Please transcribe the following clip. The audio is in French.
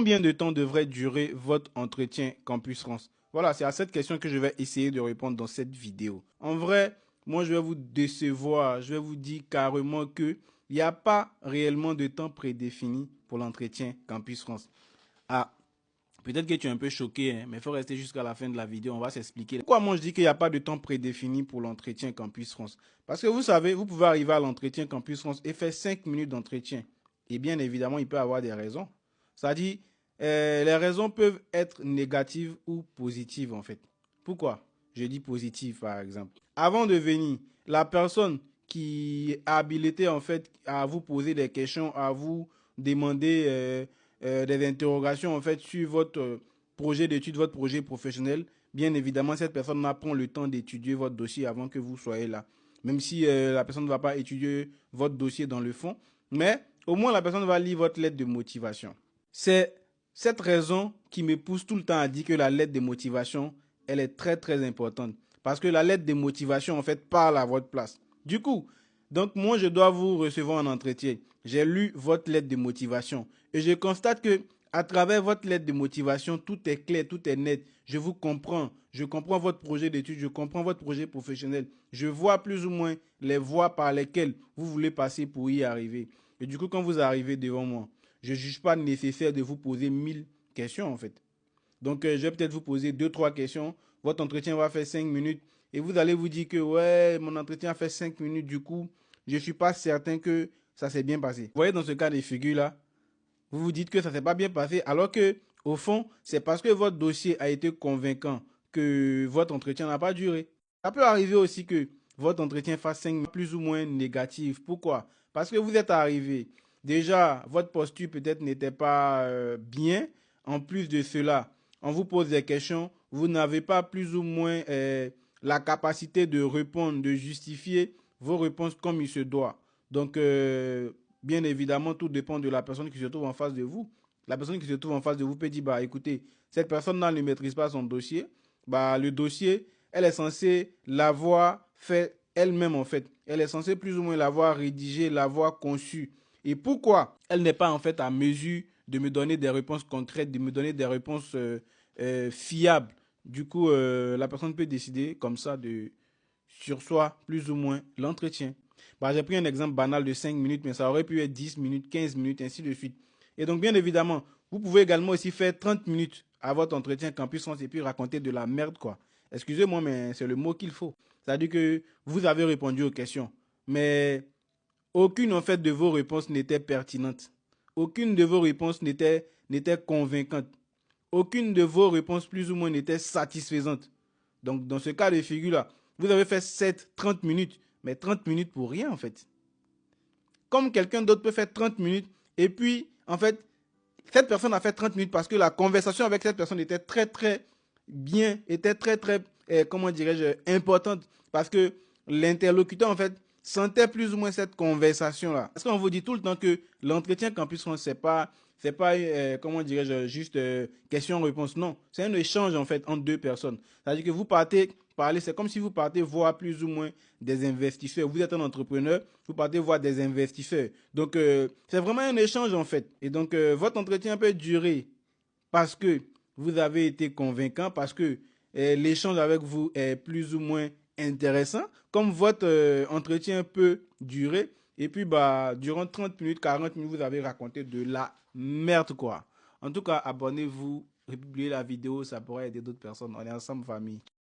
Combien de temps devrait durer votre entretien Campus France? Voilà, c'est à cette question que je vais essayer de répondre dans cette vidéo. En vrai, moi, je vais vous décevoir. Je vais vous dire carrément qu'il n'y a pas réellement de temps prédéfini pour l'entretien Campus France. Ah, peut-être que tu es un peu choqué, hein, mais il faut rester jusqu'à la fin de la vidéo. On va s'expliquer. Pourquoi moi je dis qu'il n'y a pas de temps prédéfini pour l'entretien Campus France? Parce que vous savez, vous pouvez arriver à l'entretien Campus France et faire 5 minutes d'entretien. Et bien évidemment, il peut y avoir des raisons. C'est-à-dire, les raisons peuvent être négatives ou positives en fait. Pourquoi? Je dis positive par exemple. Avant de venir, la personne qui est habilitée en fait à vous poser des questions, à vous demander des interrogations en fait sur votre projet d'étude, votre projet professionnel, bien évidemment, cette personne prend le temps d'étudier votre dossier avant que vous soyez là. Même si la personne ne va pas étudier votre dossier dans le fond, mais au moins la personne va lire votre lettre de motivation. C'est cette raison qui me pousse tout le temps à dire que la lettre de motivation, elle est très très importante. Parce que la lettre de motivation, en fait, parle à votre place. Du coup, donc moi, je dois vous recevoir en entretien. J'ai lu votre lettre de motivation et je constate que à travers votre lettre de motivation, tout est clair, tout est net. Je vous comprends. Je comprends votre projet d'études, je comprends votre projet professionnel. Je vois plus ou moins les voies par lesquelles vous voulez passer pour y arriver. Et du coup, quand vous arrivez devant moi, je ne juge pas nécessaire de vous poser 1000 questions en fait. Donc, je vais peut-être vous poser 2, 3 questions. Votre entretien va faire 5 minutes. Et vous allez vous dire que, ouais, mon entretien a fait 5 minutes. Du coup, je ne suis pas certain que ça s'est bien passé. Vous voyez, dans ce cas de figure-là, vous vous dites que ça ne s'est pas bien passé, alors que, au fond, c'est parce que votre dossier a été convaincant que votre entretien n'a pas duré. Ça peut arriver aussi que votre entretien fasse 5 minutes plus ou moins négatif. Pourquoi? Parce que vous êtes arrivé. Déjà, votre posture peut-être n'était pas bien. En plus de cela, on vous pose des questions, vous n'avez pas plus ou moins la capacité de répondre, de justifier vos réponses comme il se doit. Donc, bien évidemment, tout dépend de la personne qui se trouve en face de vous. La personne qui se trouve en face de vous peut dire, bah écoutez, cette personne-là ne maîtrise pas son dossier. Bah, le dossier, elle est censée l'avoir fait elle-même en fait. Elle est censée plus ou moins l'avoir rédigé, l'avoir conçu. Et pourquoi elle n'est pas en fait à mesure de me donner des réponses concrètes, de me donner des réponses fiables. Du coup, la personne peut décider comme ça de sur soi plus ou moins l'entretien. Bah, j'ai pris un exemple banal de 5 minutes, mais ça aurait pu être 10 minutes, 15 minutes, ainsi de suite. Et donc, bien évidemment, vous pouvez également aussi faire 30 minutes à votre entretien Campus France et puis raconter de la merde, quoi. Excusez-moi, mais c'est le mot qu'il faut. C'est-à-dire que vous avez répondu aux questions, mais aucune en fait de vos réponses n'était pertinente. Aucune de vos réponses n'était convaincante. Aucune de vos réponses plus ou moins n'était satisfaisante. Donc dans ce cas de figure-là, vous avez fait 30 minutes, mais 30 minutes pour rien en fait. Comme quelqu'un d'autre peut faire 30 minutes et puis en fait, cette personne a fait 30 minutes parce que la conversation avec cette personne était très très bien, était très très, comment dirais-je, importante parce que l'interlocuteur en fait sentait plus ou moins cette conversation-là. Parce qu'on vous dit tout le temps que l'entretien Campus France, c'est pas comment dirais-je, juste question-réponse. Non, c'est un échange en fait entre deux personnes. C'est-à-dire que vous partez parler, c'est comme si vous partez voir plus ou moins des investisseurs. Vous êtes un entrepreneur, vous partez voir des investisseurs. Donc, c'est vraiment un échange en fait. Et donc, votre entretien peut durer parce que vous avez été convaincant, parce que l'échange avec vous est plus ou moins intéressant, comme votre entretien peut durer. Et puis, bah, durant 30 minutes, 40 minutes, vous avez raconté de la merde, quoi. En tout cas, abonnez-vous, republiez la vidéo, ça pourrait aider d'autres personnes. On est ensemble, famille.